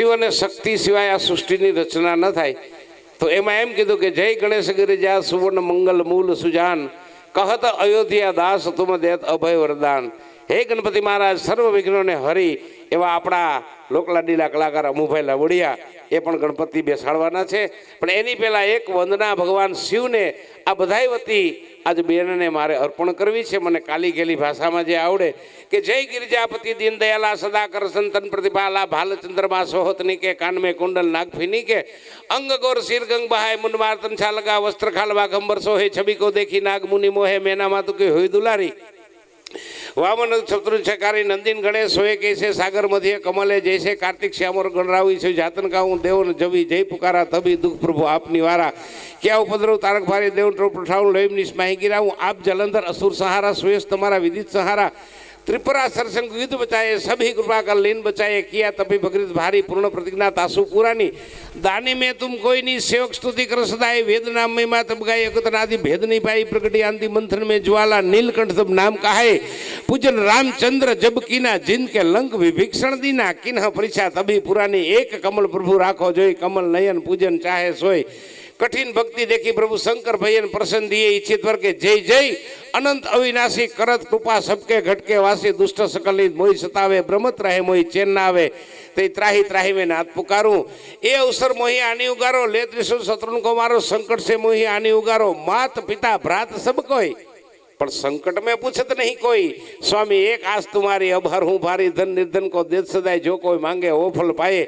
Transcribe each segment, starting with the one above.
અને શક્તિ સિવાય આ સૃષ્ટિની રચના ન થાય. તો એમાં એમ કીધું કે જય ગણેશ ગિરિજા સુવર્ણ મંગલ મૂલ સુજાન કહત અયોધ્યા દાસ તુમ દેત અભય વરદાન. હે ગણપતિ મહારાજ, સર્વ વિઘ્નોને હરી એવા આપણા લોકલાડીલા કલાકાર અમુભાઈ લાવડિયા એ પણ ગણપતિ બેસાડવાના છે. પણ એની પહેલાં એક વંદના ભગવાન શિવને આ બધાય વતી આજ બેનને મારે અર્પણ કરવી છે. મને કાલી ગેલી ભાષામાં જે આવડે કે જય ગિરિજાપતિ દીન દયાલા સદાકર સંતન પ્રતિભાલા ભાલચંદ્રમાં સોહતની કે કાન में कुंडल नागफिनी के अंग गोर सिर गंग बहाय मुंड मारतन छा लगा वस्त्र खालवा गंबर सोहे छवि को देखी नाग मुनि मोहे मैना मातु के हुई दुलारी वामन शत्रु छकारी नंदीन गणेश सोए कैसे सागर मध्य कमले जैसे कार्तिक श्यामोर गणरावी से जातन गाऊं देवन जबी जय पुकारा तभी दुख प्रभु आप निवारा क्या उपद्रव तारक भारी देव ट्रोप उठाऊं लोहिम निस्माही गिराऊं आप जलंधर असुर सहारा सुयस तुम्हारा विदित सहारा त्रिपुरा सरसंग युद्ध बचाए सभी कृपा कर लीन बचाए किया तभी भगृत भारी पूर्ण प्रतिज्ञा तासु पुरानी दानी में तुम कोई नहीं सेवक स्तुति कर सदाए वेद नाम में मात गाय अगतनादि भेद नहीं पाई प्रगति आंति मंथन में ज्वाला नीलकंठ तब नाम कहाए पूजन रामचंद्र जब कीना जिनके लंक विभीषण दीना किन्ह परीक्षा तभी पुरानी एक कमल प्रभु राखो जोई कमल नयन पूजन चाहे सोई कठिन भक्ति देखी प्रभु शंकर भयन प्रसन्न दिए इच्छित वर के जय जय अनंत अविनाशी करत कृपा सबके घटके वासी दुष्ट सकल मोहि सतावे भ्रमत रहे मोहि चैन ना आवे ते त्राही त्राही में नाथ पुकारूं ए अवसर मोहि आनी उगारो ले त्रिशूल शत्रुन को मारो संकट से मोहि आनी उगारो मात पिता भ्रात सब कोई पर संकट में पूछत नहीं कोई स्वामी एक आस तुम्हारी अब हर हूँ भारी धन निर्धन को देत सदाय जो कोई मांगे वो फल पाए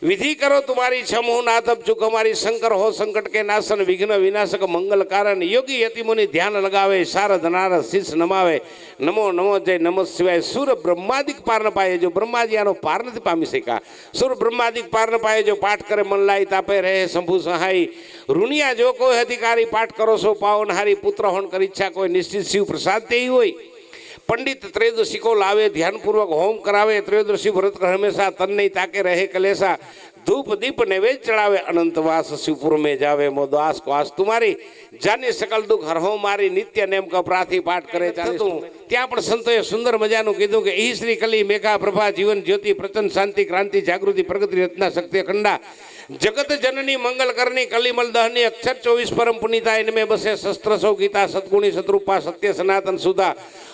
विधि करो तुम्हारी छमु नाथ अब चुक हमारी शंकर हो संकट के नाशन विघ्न विनाशक मंगल कारण योगी यति मुनि ध्यान लगावे शारद नारद शीश नमावे नमो नमो जय नमः शिवाय सुर ब्रह्मादिक पार न पाए जो ब्रह्मा जी आनो पार नहीं पामी सका सुर ब्रह्मादिक पार न पाए जो पाठ करे मन लाई तापे रहे शंभु सहाय रुनिया जो कोई अधिकारी पाठ करो सो पावनहारी पुत्र होन कर इच्छा कोई निश्चित शिव प्रसाद ते ही होई पंडित त्रयोदशी को लावे ध्यानपूर्वक होम करावे त्रयोदशी व्रत हमेशा तन नहीं ताके रहे कलेसा धूप दीप नैवेद्य चढ़ावे अनंतवास शिवपुर में जावे मोदास को आस तुम्हारी जाने सकल दुख हरहो मारी नित्य नेम का प्रार्थी पाठ करे चालू त्या पण संतोए सुंदर मजानु कीधुं के ई श्री कली मेघा प्रभा जीवन ज्योति प्रचंड शांति क्रांति जागृति प्रगति रत्ना शक्ति अखंडा जगत जननी मंगल करनी कलिमल दहनी अक्षर 24 परम पुनीता इनमें बसे शस्त्र सौ गीता सतगुणी शत्रुपा सत्य सनातन सुधा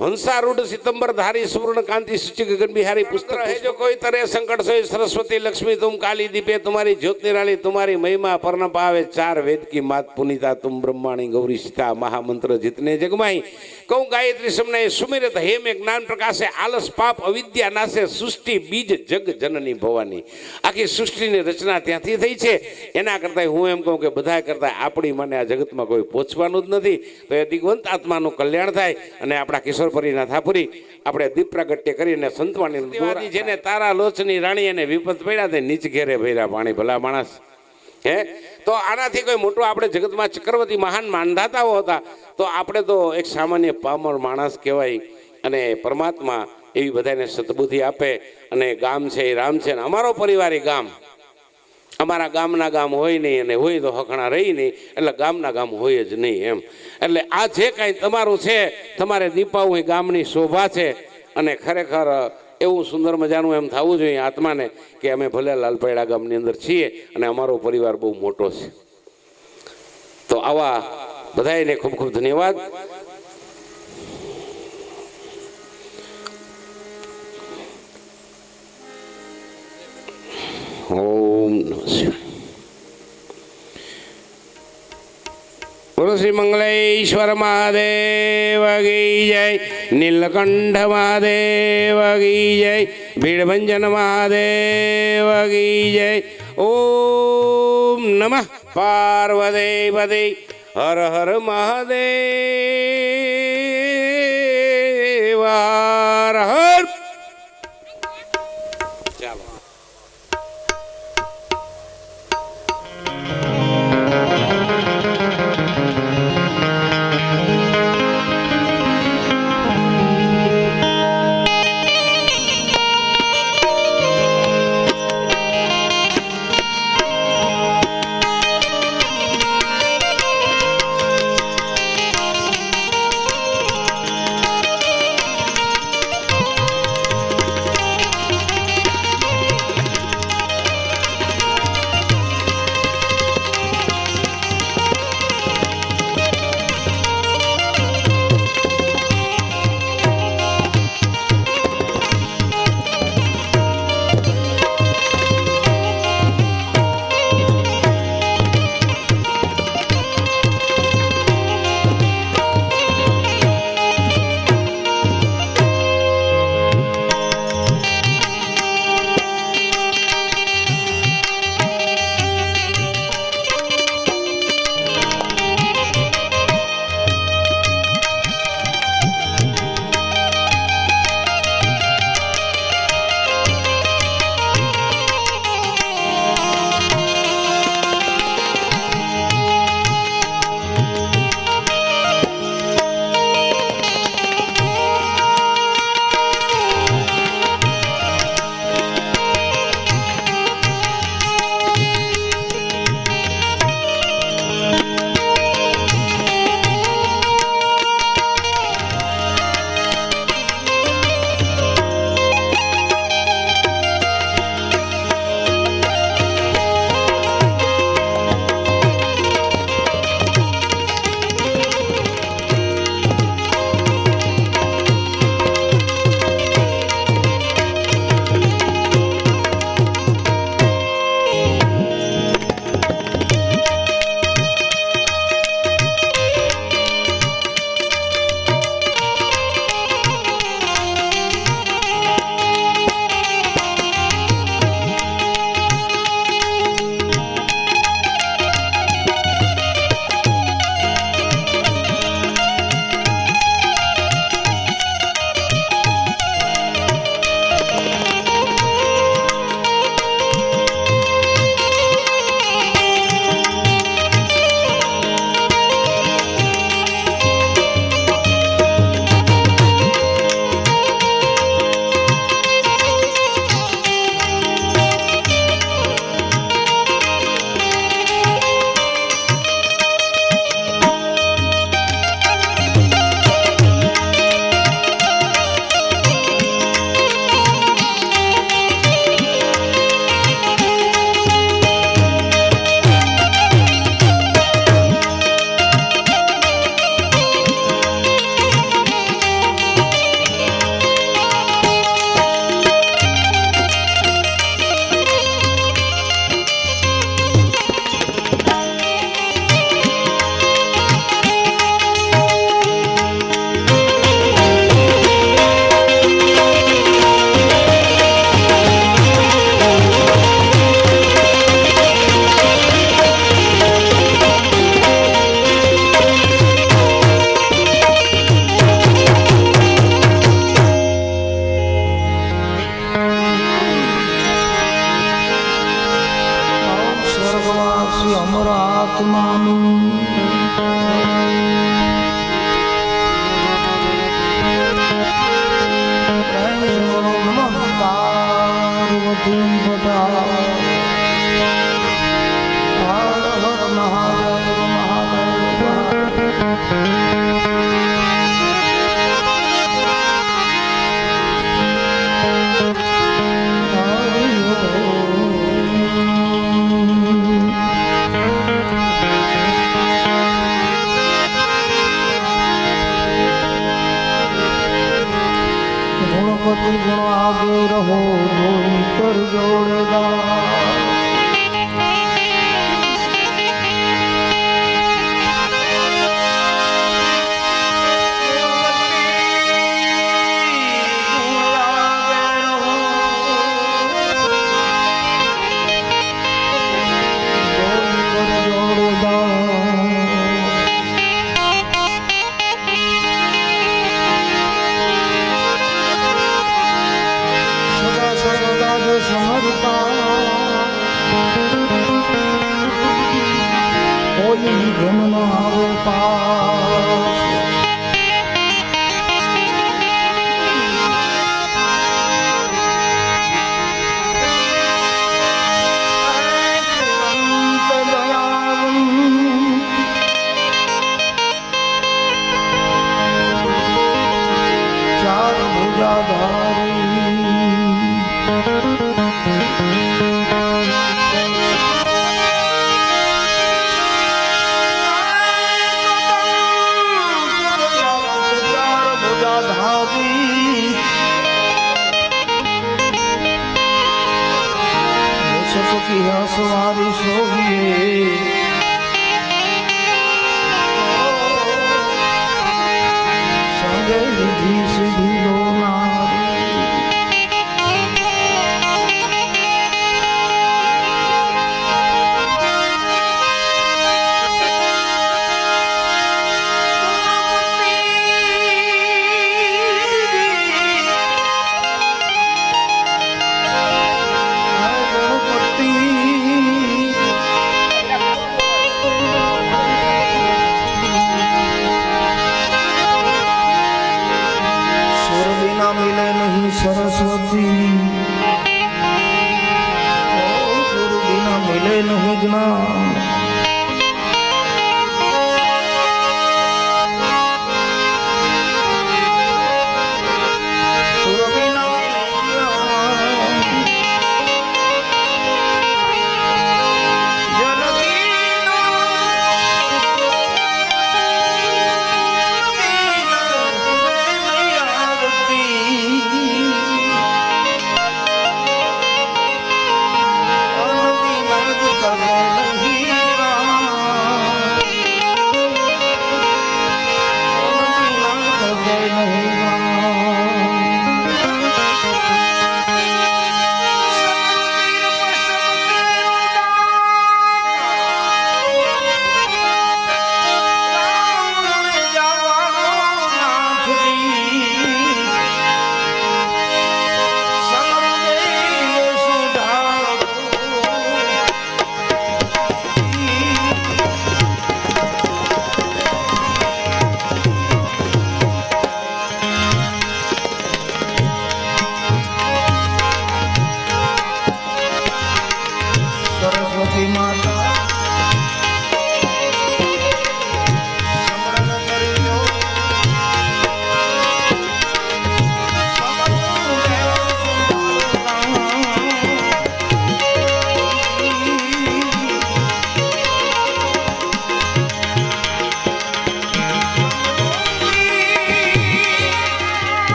हंसारूढ़ सितंबर धारी सुवर्ण कांति सूचि गगन बिहारी पुस्तक है जो कोई तरह संकट से सरस्वती लक्ष्मी तुम काली दीपे तुम्हारी ज्योत निराली तुम्हारी महिमा पर्ण पावे चार वेद की मात पुनीता तुम ब्रह्माणी गौरी सीता महामंत्र जितने जगमाई कहूँ गायत्री समनाय सुमिरत हे में ज्ञान प्रकाशे आलस पाप अविद्या नाशे सृष्टि बीज जग जननी भवानी आखी सृष्टि ने रचना त्याथी थई छे एना करता हूँ एम कहूँ के बधाय करता आपणी माने आ जगत में कोई पहोंचवानुं ज नथी तो ए दिग्वंत आत्मानुं कल्याण थाय अने आपणा किशोरपरी नाथापुरी આપણે દીપ પ્રાગટ્ય કરીને સંતવાણી જેને તારા લોચની રાણી અને વિપત પડ્યા તે નીચ ઘેરે ભર્યા પાણી ભલા માણસ હે તો આનાથી કોઈ મોટું આપણે જગતમાં ચક્રવર્તી મહાન માનધાતાઓ હતા તો આપણે તો એક સામાન્ય પામર માણસ કહેવાય અને પરમાત્મા એવી બધાને સદબુદ્ધિ આપે અને ગામ છે એ રામ છે ને અમારો પરિવાર એ ગામ અમારા ગામના ગામ હોય નહીં અને હોય તો હકણા રહી નહીં એટલે ગામના ગામ હોય જ નહીં એમ એટલે આ જે કાંઈ તમારું છે તમારે દીપાવું એ ગામની શોભા છે અને ખરેખર એવું સુંદર મજાનું એમ થવું જોઈએ આત્માને કે અમે ભલે લાલપૈડા ગામની અંદર છીએ અને અમારો પરિવાર બહુ મોટો છે તો આવા બધાને ખૂબ ખૂબ ધન્યવાદ ओम नमः शिवाय बोलो श्री मंगलेश्वर महादेव की जय नीलकंठ महादेव की जय भीड़भंजन महादेव की जय ओम नमः पार्वती पते हर हर महादेव हर हर चलो અમારા આત્માનું પાર્વતી પતા હર હર મહાદેવ गुणपति गुण आगे रहो कर जोड़ेगा कोई गुण न आवे पास चार भुजाधारी की सवारी सोहिए संगे निधि सिद्धि लो मिले नहीं सरस्वती गुरु बिना मिले नहीं ज्ञान नहीं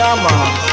સીતારામ